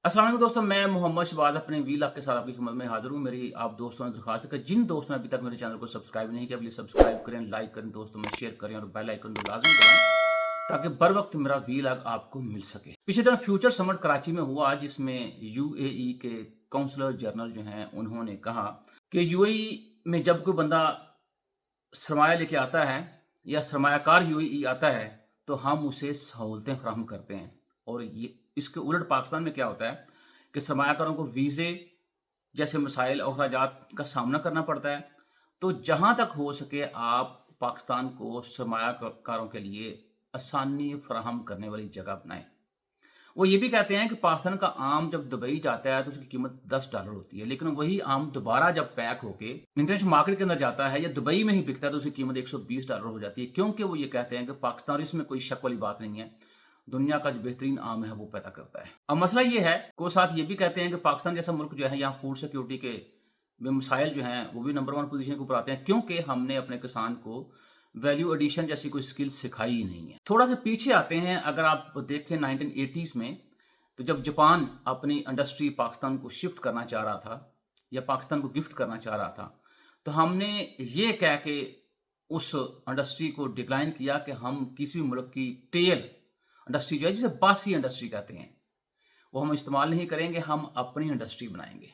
अस्सलाम वालेकुम दोस्तों, मैं मोहम्मद शहबाज अपने व्लॉग के साथ आपकी खिदमत में हाजिर हूँ। मेरी आप दोस्तों ने दरख्वास्त है कि जिन दोस्तों ने अभी तक मेरे चैनल को सब्सक्राइब नहीं किया, प्लीज़ सब्सक्राइब करें, लाइक करें, दोस्तों में शेयर करें और बेल आइकन को लाजमी दबाएं ताकि बर वक्त मेरा व्लॉग आपको मिल सके। पिछले दिन फ्यूचर समिट कराची में हुआ, जिसमें यूएई के काउंसलर जनरल जो हैं उन्होंने कहा कि यूएई में जब कोई बंदा सरमाया लेके आता है या सरमायाकार यूएई आता है तो हम उसे सहूलतें फराहम करते हैं। और ये इसके उलट पाकिस्तान में क्या होता है कि सरमायाकारों को वीज़े जैसे मसाइल और अखराजात का सामना करना पड़ता है। तो जहाँ तक हो सके आप पाकिस्तान को सरमायाकारों के लिए आसानी फराहम करने वाली जगह बनाएं। वो ये भी कहते हैं कि पाकिस्तान का आम जब दुबई जाता है तो उसकी कीमत $10 होती है, लेकिन वही आम दोबारा जब पैक होके इंटरनेशनल मार्केट के अंदर जाता है या दुबई में ही बिकता है तो उसकी कीमत $120 हो जाती है, क्योंकि वो ये कहते हैं कि पाकिस्तान, इसमें कोई शक वाली बात नहीं है, दुनिया का जो बेहतरीन आम है वो पैदा करता है। अब मसला ये है को साथ ये भी कहते हैं कि पाकिस्तान जैसा मुल्क जो है, यहाँ फूड सिक्योरिटी के में मसाइल जो हैं वो भी नंबर 1 पोजीशन के ऊपर आते हैं, क्योंकि हमने अपने किसान को वैल्यू एडिशन जैसी कोई स्किल सिखाई ही नहीं है। थोड़ा सा पीछे आते हैं, अगर आप देखें 1980s में, तो जब जापान अपनी इंडस्ट्री पाकिस्तान को शिफ्ट करना चाह रहा था या पाकिस्तान को गिफ्ट करना चाह रहा था, तो हमने ये कह के उस इंडस्ट्री को डिक्लाइन किया कि हम किसी भी मुल्क की टेल इंडस्ट्री जो है, जिसे बासी इंडस्ट्री कहते हैं, वो हम इस्तेमाल नहीं करेंगे, हम अपनी इंडस्ट्री बनाएंगे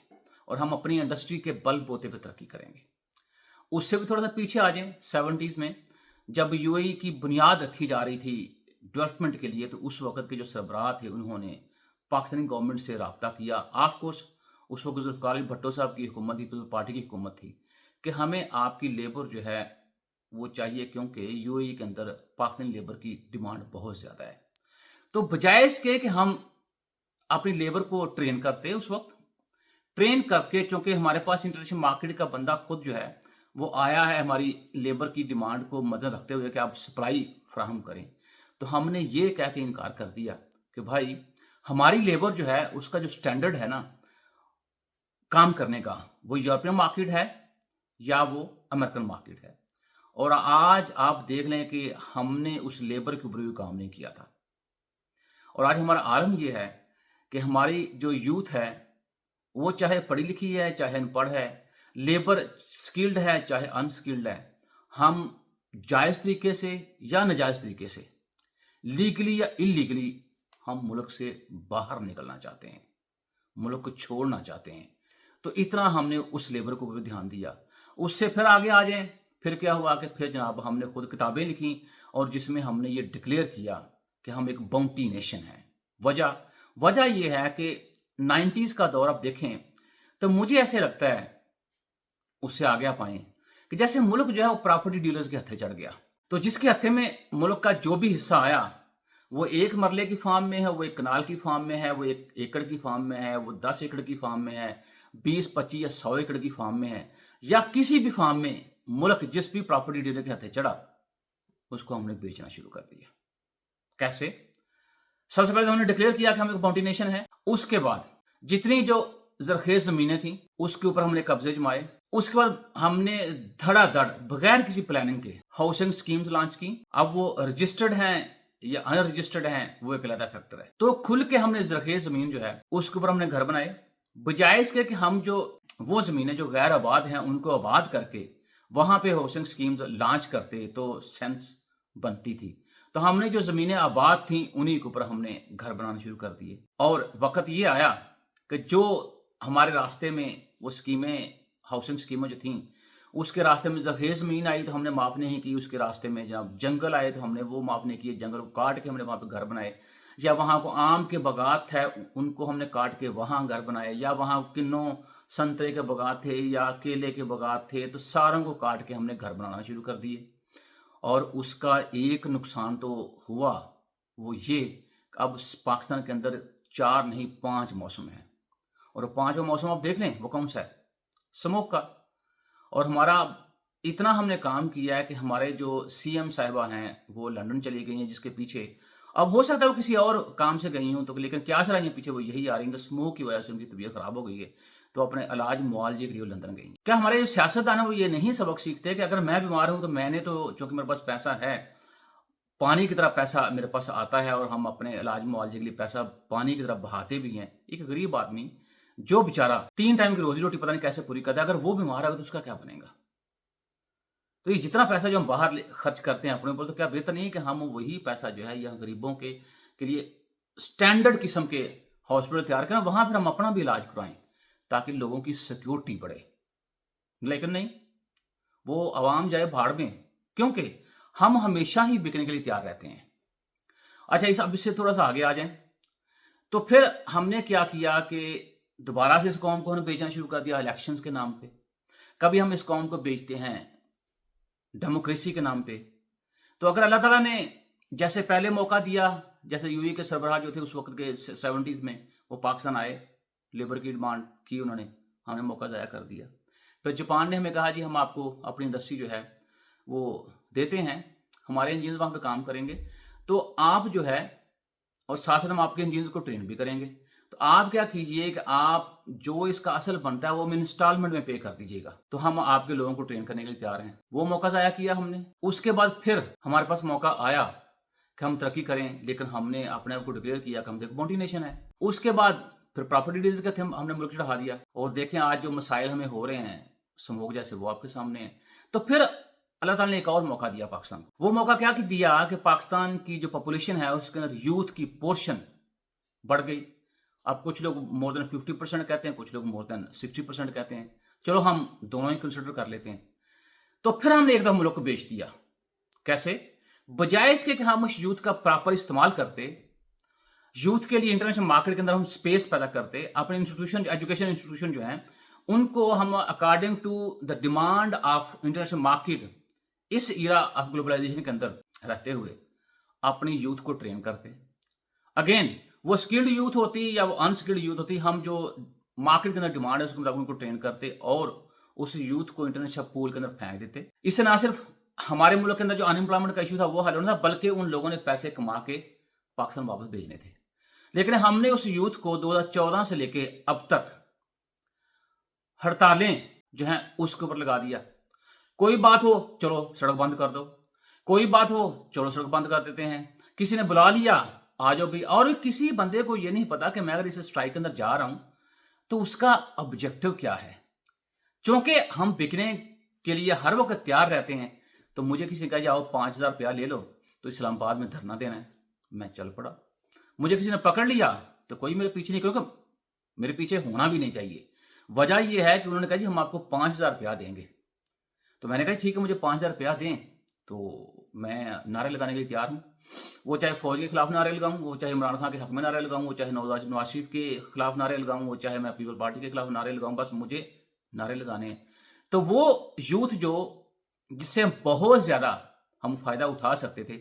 और हम अपनी इंडस्ट्री के बल बोते पे तरक्की करेंगे। उससे भी थोड़ा सा पीछे आ जाएं 70s में, जब यूएई की बुनियाद रखी जा रही थी डेवलपमेंट के लिए, तो उस वक्त के जो सरबराह थे उन्होंने पाकिस्तानी गवर्नमेंट से रब्ता किया। ऑफ कोर्स उस वक्त जुल्फ़िकार अली भुट्टो साहब की हुकूमत थी, पीपल्स पार्टी की हुकूमत थी, कि हमें आपकी लेबर जो है वो चाहिए, क्योंकि यूएई के अंदर पाकिस्तानी लेबर की डिमांड बहुत ज़्यादा है। तो बजाय इसके कि हम अपनी लेबर को ट्रेन करते, उस वक्त ट्रेन करके, चूंकि हमारे पास इंटरनेशनल मार्केट का बंदा खुद जो है वो आया है हमारी लेबर की डिमांड को मद्देनजर रखते हुए कि आप सप्लाई फराहम करें, तो हमने ये कह के इनकार कर दिया कि भाई हमारी लेबर जो है उसका जो स्टैंडर्ड है ना काम करने का, वो यूरोपियन मार्केट है या वो अमेरिकन मार्केट है। और आज आप देख लें कि हमने उस लेबर के ऊपर भी काम नहीं किया था। और आज हमारा आलम ये है कि हमारी जो यूथ है वो चाहे पढ़ी लिखी है चाहे अनपढ़ है, लेबर स्किल्ड है चाहे अनस्किल्ड है, हम जायज़ तरीके से या नाजायज़ तरीके से, लीगली या इलीगली, हम मुल्क से बाहर निकलना चाहते हैं, मुल्क को छोड़ना चाहते हैं। तो इतना हमने उस लेबर को भी ध्यान दिया। उससे फिर आगे आ जाएं, फिर क्या हुआ कि फिर जनाब हमने खुद किताबें लिखी और जिसमें हमने ये डिक्लेयर किया कि हम एक बाउंटी नेशन हैं। वजह वजह ये है कि 90s का दौर आप देखें तो मुझे ऐसे लगता है, उससे आगे आप आएँ, कि जैसे मुल्क जो है वो प्रॉपर्टी डीलर्स के हत्थे चढ़ गया। तो जिसके हत्थे में मुल्क का जो भी हिस्सा आया, वो 1 मरले की फार्म में है, वो 1 कनाल की फार्म में है, वो 1 एकड़ की फार्म में है, वो 10 एकड़ की फार्म में है, 20, 25 या 100 एकड़ की फार्म में है, या किसी भी फार्म में मुल्क जिस भी प्रॉपर्टी डीलर के हत्थे चढ़ा, उसको हमने बेचना शुरू कर दिया। कैसे? सबसे पहले तो हमने डिक्लेयर किया कि हम एक बाउंटी नेशन है। उसके बाद जितनी जो ज़रख़ेज़ ज़मीनें थी उसके ऊपर हमने कब्जे जमाए। उसके बाद हमने धड़ाधड़ बगैर किसी प्लानिंग के हाउसिंग स्कीम्स लॉन्च की। अब वो रजिस्टर्ड हैं या अनरजिस्टर्ड हैं वो एक अलग फैक्टर है। तो खुल के हमने ज़रख़ेज़ ज़मीन जो है उसके ऊपर हमने घर बनाए, बजाय इसके कि हम जो वो ज़मीनें जो गैर आबाद हैं उनको आबाद करके वहाँ पे हाउसिंग स्कीम्स लॉन्च करते तो सेंस बनती थी। तो हमने जो ज़मीनें आबाद थीं उन्हीं के ऊपर हमने घर बनाना शुरू कर दिए। और वक़्त ये आया कि जो हमारे रास्ते में वो स्कीमें, हाउसिंग स्कीमें जो थीं, उसके रास्ते में ज़रख़ेज़ ज़मीन आई तो हमने माफ़ नहीं की, उसके रास्ते में जनाब जंगल आए तो हमने वो माफ़ नहीं किए, जंगल को काट के हमने वहाँ पे घर बनाए, या वहाँ को आम के बागात है उनको हमने काट के वहाँ घर बनाए, या वहाँ किन्नों संतरे के बागात थे या केले के बागात थे, तो सारों को काट के हमने घर बनाना शुरू कर दिए। और उसका एक नुकसान तो हुआ, वो ये अब पाकिस्तान के अंदर 4 नहीं 5 मौसम हैं, और 5वां मौसम आप देख लें वो कौन सा है? स्मोक का। और हमारा इतना हमने काम किया है कि हमारे जो सीएम साहिबा हैं वो लंदन चली गई हैं, जिसके पीछे अब हो सकता है वो किसी और काम से गई हूँ, तो लेकिन क्या चला रही हैं पीछे वो यही आ रही हैं कि स्मोक की वजह से उनकी तबीयत खराब हो गई है, तो अपने इलाज मुआवजे के लिए लंदन गई। क्या हमारे जो सियासतदान है वो ये नहीं सबक सीखते कि अगर मैं बीमार हूँ तो मैंने तो, चूंकि मेरे पास पैसा है, पानी की तरह पैसा मेरे पास आता है और हम अपने इलाज मुआवजे के लिए पैसा पानी की तरह बहाते भी हैं। एक गरीब आदमी जो बेचारा 3 टाइम की रोज़ी-रोटी पता नहीं कैसे पूरी करता है, अगर वो बीमार है तो उसका क्या बनेगा? तो ये जितना पैसा जो हम बाहर खर्च करते हैं अपने ऊपर, तो क्या बेहतर नहीं है कि हम वही पैसा जो है यहाँ गरीबों के लिए स्टैंडर्ड किस्म के हॉस्पिटल तैयार करें, वहाँ फिर हम अपना भी इलाज करवाएँ, ताकि लोगों की सिक्योरिटी बढ़े। लेकिन नहीं, वो आवाम जाए भाड़ में, क्योंकि हम हमेशा ही बिकने के लिए तैयार रहते हैं। अच्छा, अब इससे थोड़ा-सा आगे आ जाएँ, तो फिर हमने क्या किया कि दोबारा से इस कौम को हमने बेचना शुरू कर दिया इलेक्शंस के नाम पे। कभी हम इस कौम को बेचते हैं डेमोक्रेसी के नाम पे। तो अगर अल्लाह ताला ने जैसे पहले मौका दिया, जैसे यूएई के सरबराह जो थे उस वक़्त के 70s में, वो पाकिस्तान आए, लेबर की डिमांड की उन्होंने, हमने मौका ज़ाया कर दिया। फिर जापान ने हमें कहा जी हम आपको अपनी इंडस्ट्री जो है वो देते हैं, हमारे इंजीनियर वहाँ पे काम करेंगे, तो आप जो है, और साथ-साथ हम आपके इंजीनियर्स को ट्रेन भी करेंगे। तो आप क्या कीजिए कि आप जो इसका असल बनता है वो हमें इंस्टॉलमेंट में पे कर दीजिएगा, तो हम आपके लोगों को ट्रेन करने के लिए तैयार हैं। वो मौका ज़ाया किया हमने। उसके बाद फिर हमारे पास मौका आया कि हम तरक्की करें, लेकिन हमने अपने आप को डिक्लेयर किया कि हम तो एक बॉन्डी नेशन है। उसके बाद फिर प्रॉपर्टी डील्स के थे, हमने मुल्क चढ़ा दिया, और देखें आज जो मसाइल हमें हो रहे हैं स्मोक जैसे, वो आपके सामने हैं। तो फिर अल्लाह ताला ने एक और मौका दिया पाकिस्तान को। वो मौका क्या दिया कि पाकिस्तान की जो पॉपुलेशन है उसके अंदर यूथ की पोर्शन बढ़ गई। अब कुछ लोग मोर देन 50% कहते हैं, कुछ लोग मोर देन 60% कहते हैं। चलो हम दोनों ही कंसिडर कर लेते हैं। तो फिर हमने एकदम मुल्क को बेच दिया। कैसे? बजाय इसके कि हम उस यूथ का प्रॉपर इस्तेमाल करते, यूथ के लिए इंटरनेशनल मार्केट के अंदर हम स्पेस पैदा करते, अपने इंस्टीट्यूशन, एजुकेशन इंस्टीट्यूशन जो हैं उनको हम according to the demand of international market, इस ईरा ऑफ ग्लोबलाइजेशन के अंदर रहते हुए अपनी यूथ को ट्रेन करते। अगेन, वो स्किल्ड यूथ होती या वो अनस्किल्ड यूथ होती, हम जो मार्केट के अंदर डिमांड है उसके मुताबिक उनको ट्रेन करते और उस यूथ को इंटरनेशनल पूल के अंदर फेंक देते। इससे ना सिर्फ हमारे मुल्क के अंदर जो अनएम्प्लॉयमेंट का इशू था वो हल होना था, बल्कि उन लोगों ने पैसे कमा के पाकिस्तान वापस भेजने थे। लेकिन हमने उस यूथ को 2014 से लेके अब तक हड़तालें जो हैं उसके ऊपर लगा दिया। कोई बात हो, चलो सड़क बंद कर दो, कोई बात हो, चलो सड़क बंद कर देते हैं। किसी ने बुला लिया, आ जाओ भी। और किसी बंदे को ये नहीं पता कि मैं अगर इस स्ट्राइक के अंदर जा रहा हूं तो उसका ऑब्जेक्टिव क्या है। क्योंकि हम बिकने के लिए हर वक्त तैयार रहते हैं, तो मुझे किसी ने कहा जाओ 5000 रुपया ले लो, तो इस्लामाबाद में धरना देना है, मैं चल पड़ा। मुझे किसी ने पकड़ लिया तो कोई मेरे पीछे नहीं, क्योंकि मेरे पीछे होना भी नहीं चाहिए। वजह यह है कि उन्होंने कहा जी हम आपको 5000 रुपया देंगे। तो मैंने कहा ठीक है, मुझे 5000 रुपया दें तो मैं नारे लगाने के लिए तैयार हूं। वो चाहे फौज के खिलाफ नारे लगाऊं, वो चाहे इमरान खान के हक में नारे लगाऊं, वो चाहे नवाज शरीफ के खिलाफ नारे लगाऊं, वो चाहे मैं पीपल पार्टी के खिलाफ नारे लगाऊं, बस मुझे नारे लगाने हैं। तो वो यूथ जो जिससे हम बहुत ज्यादा हम फायदा उठा सकते थे,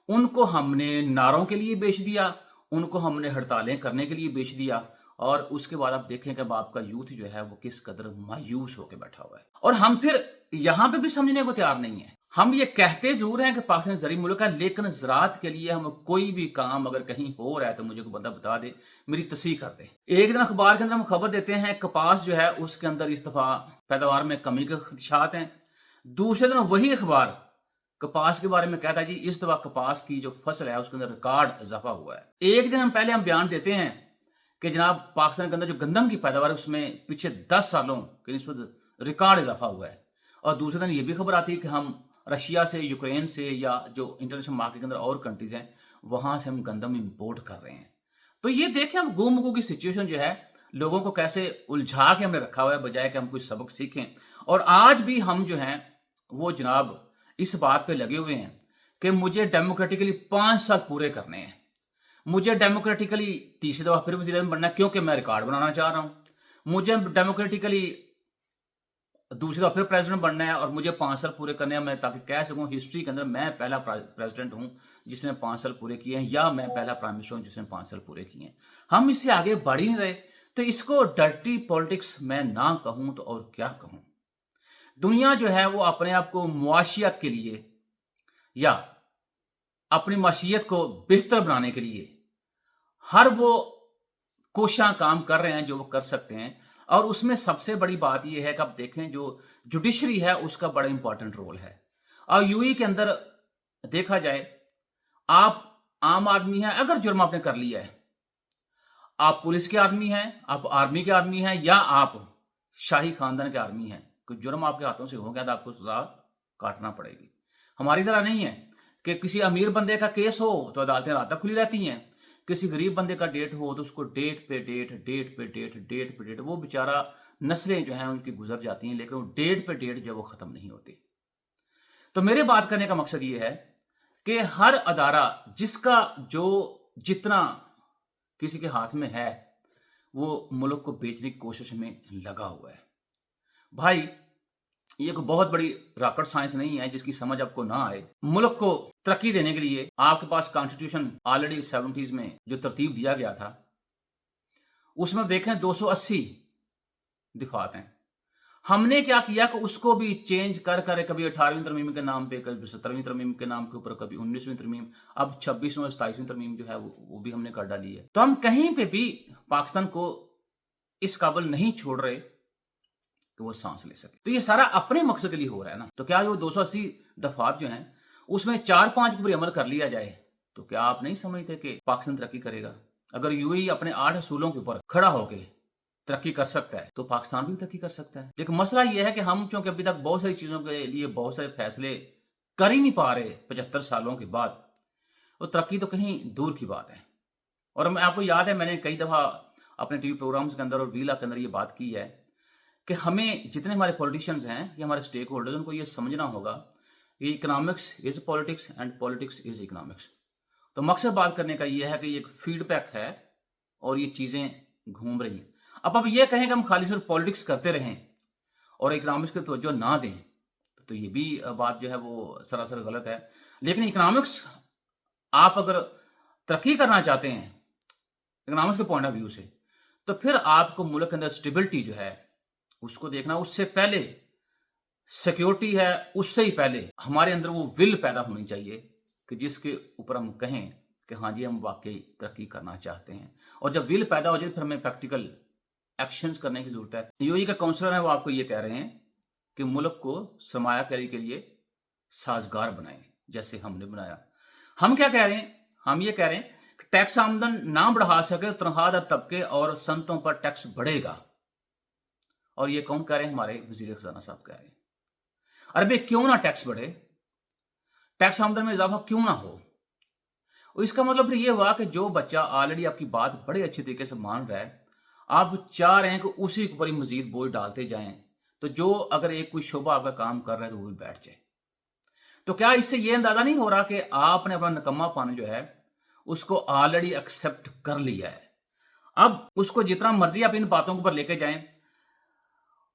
उनको हमने नारों के लिए बेच दिया, उनको हमने हड़तालें करने के लिए बेच दिया। और उसके बाद आप देखें कि अब आपका यूथ जो है वो किस कदर मायूस होकर बैठा हुआ है। और हम फिर यहां पे भी समझने को तैयार नहीं है। हम ये कहते जरूर हैं कि पाकिस्तान ज़रीब मुल्क है, लेकिन ज़राअत के लिए हम कोई भी काम अगर कहीं हो रहा है तो मुझे कोई बंदा बता दे, मेरी तस्दीक कर दे। एक दिन अखबार के अंदर हम खबर देते हैं कपास जो है उसके अंदर इस दफा पैदावार में कमी के खदशात हैं। दूसरे दिन वही अखबार कपास के बारे में कहता है जी इस दफा कपास की जो फसल है उसके अंदर रिकॉर्ड इजाफा हुआ है। एक दिन हम पहले हम बयान देते हैं कि जनाब पाकिस्तान के अंदर जो गंदम की पैदावार है उसमें पिछले 10 सालों के निस्बत रिकॉर्ड इजाफा हुआ है। और दूसरे दिन ये भी खबर आती है कि हम रशिया से, यूक्रेन से, या जो इंटरनेशनल मार्केट के अंदर और कंट्रीज हैं वहां से हम गंदम इंपोर्ट कर रहे हैं। तो ये देखें हम गुमगु की सिचुएशन जो है लोगों को कैसे उलझा के हमने रखा हुआ है, बजाय कि हम कोई सबक सीखें। और आज भी हम जो हैं वो जनाब इस बात पे लगे हुए हैं कि मुझे डेमोक्रेटिकली 5 साल पूरे करने हैं, मुझे डेमोक्रेटिकली तीसरी दफा फिर वज़ीर-ए-आज़म बनना है क्योंकि मैं रिकॉर्ड बनाना चाह रहा हूं, मुझे डेमोक्रेटिकली दूसरी दफा फिर प्रेसिडेंट बनना है और मुझे 5 साल पूरे करने हैं, मैं ताकि कह सकूं हिस्ट्री के अंदर मैं पहला प्रेसिडेंट हूं जिसने 5 साल पूरे किए हैं, या मैं पहला प्राइम मिनिस्टर हूं जिसने 5 साल पूरे किए हैं। हम इससे आगे बढ़ ही नहीं रहे। तो इसको डर्टी पॉलिटिक्स मैं ना कहूं तो और क्या कहूं। दुनिया जो है वो अपने आप को मुआशियत के लिए या अपनी माशियत को बेहतर बनाने के लिए हर वो कोशिशां काम कर रहे हैं जो वो कर सकते हैं। और उसमें सबसे बड़ी बात यह है कि आप देखें जो जुडिशरी है उसका बड़ा इंपॉर्टेंट रोल है। और यूएई के अंदर देखा जाए आप आम आदमी हैं, अगर जुर्म आपने कर लिया है, आप पुलिस के आदमी हैं, आप आर्मी के आदमी हैं, या आप शाही खानदान के आदमी हैं, कोई जुर्म आपके हाथों से हो गया तो आपको सजा काटना पड़ेगी। हमारी तरह नहीं है कि किसी अमीर बंदे का केस हो तो अदालतें रात तक खुली रहती हैं, किसी गरीब बंदे का डेट हो तो उसको डेट पे डेट, डेट पे डेट, डेट पे डेट, वो बेचारा नस्लें जो हैं उनकी गुजर जाती हैं, लेकिन वो डेट पे डेट जो वो खत्म नहीं होती। तो मेरे बात करने का मकसद ये है कि हर अदारा जिसका जो जितना किसी के हाथ में है, वो मुल्क को बेचने की कोशिश में लगा हुआ है। भाई, ये कोई बहुत बड़ी रॉकेट साइंस नहीं है जिसकी समझ आपको ना आए। मुल्क को तरक्की देने के लिए आपके पास कॉन्स्टिट्यूशन ऑलरेडी 70s में जो तरतीब दिया गया था, उसमें देखें 280 दिफात हैं। हमने क्या किया कि उसको भी चेंज कर कर कभी 18वीं तरमीम के नाम पे, कभी 17वीं तरमीम के नाम के ऊपर, कभी 19वीं तरमीम, अब 26वीं और 27वीं तरमीम जो है वो भी हमने कर डाली है। तो हम कहीं पे भी पाकिस्तान को इस काबिल नहीं छोड़ रहे कि वो सांस ले सके। तो ये सारा अपने मकसद के लिए हो रहा है ना। तो क्या वो 280 दफात जो हैं उसमें 4-5 पर अमल कर लिया जाए तो क्या आप नहीं समझते कि पाकिस्तान तरक्की करेगा? अगर यूएई अपने 8 असूलों के ऊपर खड़ा होके तरक्की कर सकता है तो पाकिस्तान भी तरक्की कर सकता है। लेकिन मसला यह है कि हम चूंकि अभी तक बहुत सारी चीजों के लिए बहुत सारे फैसले कर ही नहीं पा रहे 75 सालों के बाद, वो तरक्की तो कहीं दूर की बात है। और मैं आपको याद है, मैंने कई दफा अपने टीवी प्रोग्राम्स के अंदर और वीला के अंदर ये बात की है कि हमें जितने हमारे पॉलिटिशियंस हैं या हमारे स्टेक होल्डर्स, उनको ये समझना होगा कि economics is politics and politics is economics. तो मकसद बात करने का ये है कि ये एक फीडबैक है और ये चीजें घूम रही हैं। अब ये कहें कि हम खाली सिर्फ पॉलिटिक्स करते रहें और इकोनॉमिक्स की तवज्जो ना दें तो ये भी बात जो है वो सरासर गलत है। लेकिन इकोनॉमिक्स आप अगर तरक्की करना चाहते हैं इकोनॉमिक्स के पॉइंट ऑफ व्यू से, तो फिर आपको मुल्क के अंदर स्टेबिलिटी जो है उसको देखना। उससे पहले सिक्योरिटी है, उससे ही पहले हमारे अंदर वो विल पैदा होनी चाहिए कि जिसके ऊपर हम कहें कि हाँ जी हम वाकई तरक्की करना चाहते हैं। और जब विल पैदा हो जाए फिर हमें प्रैक्टिकल एक्शंस करने की जरूरत है। यूएई का काउंसलर है वो आपको ये कह रहे हैं कि मुल्क को सरमायाकारी के लिए साजगार बनाएं जैसे हमने बनाया। हम क्या कह रहे हैं? हम ये कह रहे हैं कि टैक्स आमदन ना बढ़ा सके तो तनख्वाहदार तबके और संतों पर टैक्स बढ़ेगा। और ये कौन कह रहे हैं? हमारे वजीर खजाना साहब कह रहे हैं। अरे भाई क्यों ना टैक्स बढ़े, टैक्स आमदन में इजाफा क्यों ना हो? और इसका मतलब ये हुआ कि जो बच्चा ऑलरेडी आपकी बात बड़े अच्छे तरीके से मान रहा है, आप चाह रहे हैं कि उसी के ऊपर ही मजीद बोझ डालते जाएं, तो जो अगर एक कोई शोबा आपका काम कर रहा है तो वो भी बैठ जाए। तो क्या इससे ये अंदाजा नहीं हो रहा कि आपने अपना नकम्मापन जो है उसको ऑलरेडी एक्सेप्ट कर लिया है? अब उसको जितना मर्जी आप इन बातों के ऊपर लेके जाएं।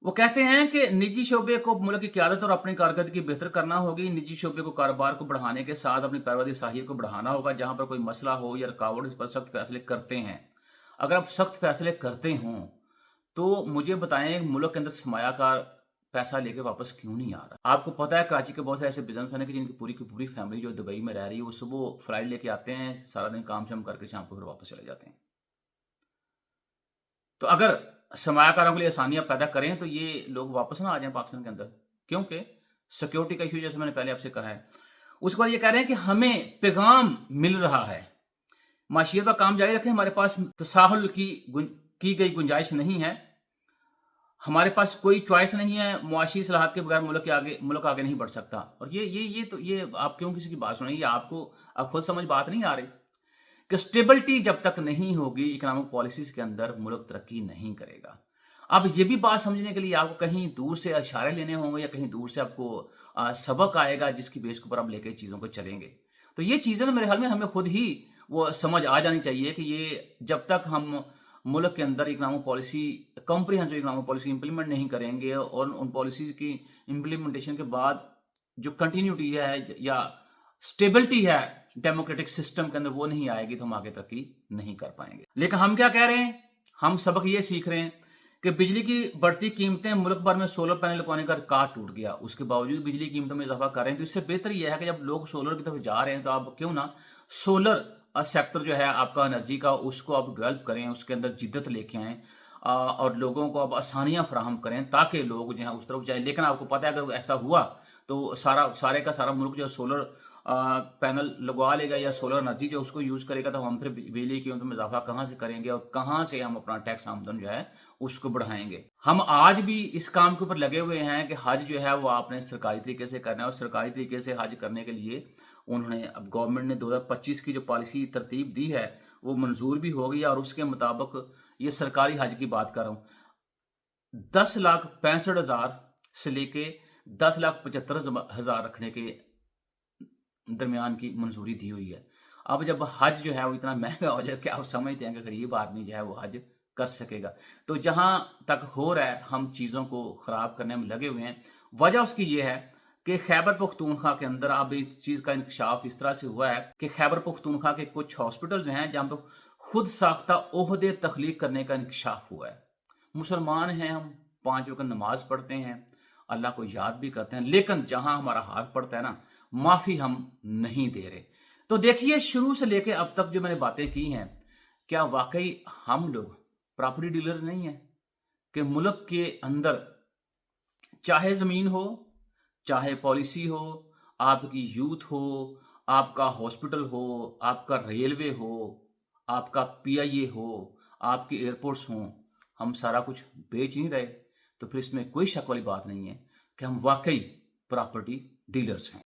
वो कहते हैं कि निजी शोबे को मुल्क की क़यादत और अपनी कारकर्दगी बेहतर करना होगी। निजी शोबे को कारोबार को बढ़ाने के साथ अपनी कारोबारी साहिर को बढ़ाना होगा। जहां पर कोई मसला हो या रुकावट, इस पर सख्त फैसले करते हैं। अगर आप सख्त फैसले करते हों तो मुझे बताएं मुल्क के अंदर सरमायाकार पैसा लेके वापस क्यों नहीं आ रहा? आपको पता है कराची के बहुत सारे ऐसे बिजनेसमैन हैं जिनकी पूरी की पूरी फैमिली जो दुबई में रह रही है, वो सुबह फ्लाइट लेके आते हैं, सारा दिन काम शाम करके शाम को फिर वापस चले जाते हैं। तो अगर सरमायाकारों के लिए आसानियां पैदा करें तो ये लोग वापस ना आ जाएं पाकिस्तान के अंदर, क्योंकि सिक्योरिटी का इशू जैसे मैंने पहले आपसे कहा है। उसके बाद ये कह रहे हैं कि हमें पैगाम मिल रहा है, माशियत का काम जारी रखें, हमारे पास तसाहुल की गई गुंजाइश नहीं है, हमारे पास कोई चॉइस नहीं है, मुआशी सलाहत के बगैर मुल्क आगे नहीं बढ़ सकता। और ये आप क्यों किसी की बात सुनें? ये आपको अब खुद समझ बात नहीं आ रही कि स्टेबिलिटी जब तक नहीं होगी इकोनॉमिक पॉलिसीज के अंदर मुल्क तरक्की नहीं करेगा। अब ये भी बात समझने के लिए आपको कहीं दूर से इशारे लेने होंगे या कहीं दूर से आपको सबक आएगा जिसकी बेस के ऊपर आप लेके चीज़ों को चलेंगे। तो ये चीज़ें मेरे ख्याल में हमें खुद ही वो समझ आ जानी चाहिए कि ये जब तक हम मुल्क के अंदर economic policy, comprehensive economic policy implement नहीं करेंगे और उन पॉलिसीज की इम्प्लीमेंटेशन के बाद जो कंटिन्यूटी है या स्टेबिलिटी है डेमोक्रेटिक सिस्टम के अंदर वो नहीं आएगी तो हम आगे तरक्की नहीं कर पाएंगे। लेकिन हम क्या कह रहे हैं? हम सबक ये सीख रहे हैं कि बिजली की बढ़ती कीमतें, मुल्क भर में सोलर पैनल लगवाने का रिकॉर्ड टूट गया, उसके बावजूद बिजली की कीमतों में इजाफा कर रहे हैं। तो इससे बेहतर यह है कि जब लोग सोलर की तरफ जा रहे हैं तो आप क्यों ना सोलर सेक्टर जो है आपका एनर्जी का, उसको आप डेवलप करें, उसके अंदर जिद्दत लेके आएँ और लोगों को आप आसानियाँ फराहम करें ताकि लोग जो है उस तरफ जाए। लेकिन आपको पता है अगर ऐसा हुआ तो सारे का सारा मुल्क जो है सोलर पैनल लगवा लेगा या सोलर एनर्जी जो उसको यूज़ करेगा, तो हम फिर बिजली की कीमतों में इजाफा कहाँ से करेंगे और कहाँ से हम अपना टैक्स आमदन जो है उसको बढ़ाएंगे। हम आज भी इस काम के ऊपर लगे हुए हैं कि हज जो है वो आपने सरकारी तरीके से करना है, और सरकारी तरीके से हज करने के लिए उन्होंने, अब गवर्नमेंट ने 2025 की जो पॉलिसी तरतीब दी है वो मंजूर भी हो गई, और उसके मुताबिक ये सरकारी हज की बात कर रहा हूँ, 10,65,000 से लेके 10,75,000 रखने के दरमियान की मंजूरी दी हुई है। अब जब हज जो है वो इतना महंगा हो जाए कि आप समझते हैं कि गरीब आदमी जो है वो हज कर सकेगा, तो जहाँ तक हो रहा है हम चीज़ों को ख़राब करने में लगे हुए हैं। वजह उसकी ये है कि खैबर पख्तूनख्वा के अंदर अब इस चीज़ का इंकशाफ इस तरह से हुआ है कि खैबर पख्तूनख्वा के कुछ हॉस्पिटल्स हैं जहाँ पर खुद साख्ता ओहदे तख्लीक करने का इंकशाफ हुआ है। मुसलमान हैं हम, 5 वक्त नमाज पढ़ते हैं, अल्लाह को याद भी करते हैं, लेकिन जहां हमारा हाथ पड़ता है ना, माफ़ी हम नहीं दे रहे। तो देखिए, शुरू से लेके अब तक जो मैंने बातें की हैं, क्या वाकई हम लोग प्रॉपर्टी डीलर नहीं हैं कि मुल्क के अंदर चाहे ज़मीन हो, चाहे पॉलिसी हो, आपकी यूथ हो, आपका हॉस्पिटल हो, आपका रेलवे हो, आपका पीआईए हो, आपके एयरपोर्ट्स हों, हम सारा कुछ बेच नहीं रहे, तो फिर इसमें कोई शक वाली बात नहीं है कि हम वाकई प्रॉपर्टी डीलर्स हैं।